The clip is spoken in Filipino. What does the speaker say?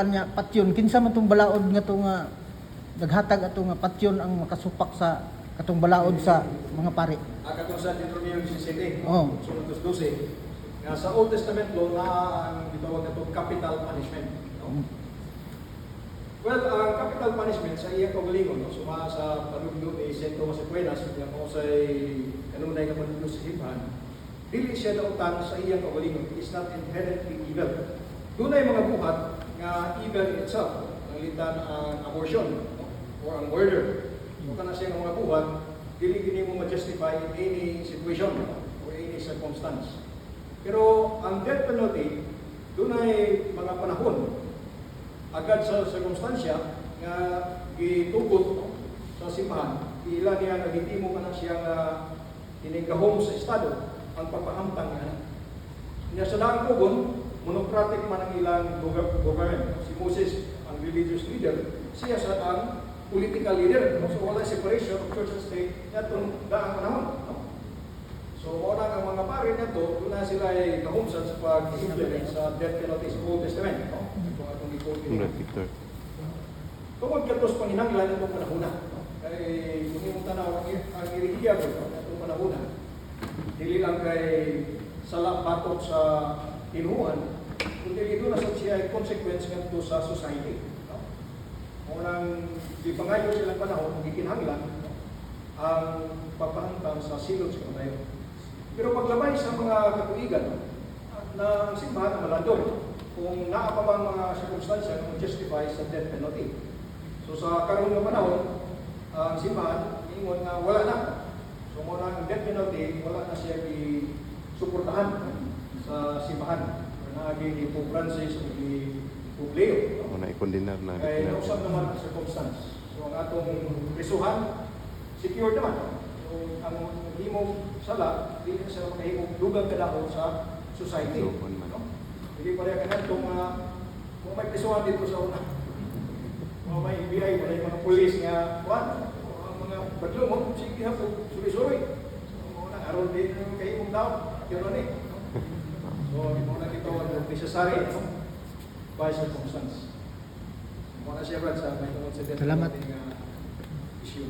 Nya patyon kinsa man tong balaod nga to nga naghatag ato nga patyon ang makasupak sa katong balaod sa mga pari. Katong sa Deuteronomy 17, Oh. sunod 12, nga sa Old Testament law na ang gitawag nato capital punishment. No? Well, ang capital punishment sa iyang kaugalingon, no? Suma sa panugno ni St. Thomas Aquinas, nga mo say kanunay nga panugno sa simbahan, dili siya nautang sa iyang kaugalingon. It is not inherently evil. Dunay mga buhat nga evil in itself, ang litan ang abortion or ang murder. So kana siya mga buhat, dili gini mo ma-justify in any situation or any circumstance. Pero ang death penalty, dunay mga panahon agad sa sirkumstansya nga gitugot sa simbahan, ila niya nagitimo ka na siya nga tinigahom sa estado ang pagpahamtang niya. Niya sa daang pugon, monocratic man ang ilang government. Si Moses, ang religious leader, siya sa ang political leader. So wala separation of church and state niya itong daang panahon. So wala ang mga pari na ito, doon na sila ay kahumsat sa pag-implement sa death penalty sa Old Testament. Ito nga itong Victor. Tungod katos panginanglan itong panahon na. Kaya kung yung tanaw, ang irihiya ko itong panahon na, dili lang kay sala batok sa tinuan, kundi ito na sa siya ay consequence nga ito sa society. Unang di pangayo silang panahon, gikinhanglan ang pagpahantang sa silot sa kamayo. Pero paglabay sa mga katuigan na ang simbahan ang malandor kung naa pa bang mga sirkumstansya na justify sa death penalty. So sa karon nga panahon, ang simbahan ingon nga wala na. So muna ang death penalty, wala na siya suportahan sa simbahan. Nagi ni Pope Francis o ni Pope Leo. Muna ikondinar na. Kaya nausap naman ang circumstance. So ang atong prisuhan, secure naman. So ang himong sala, hindi na sila makahimong dugang kadahon sa society. No? Hindi pa rin kanatong kung may prisuhan dito sa una. Kung may FBI, wala yung mga polis nga, ang mga badlo mo, sige ha po, suri-suri. So mga aron din yung kahimong daw, yun ni. So, muna ito ang necessary by circumstance. Muna siya, Brad, sa may tungkol sa death Salamat. issue.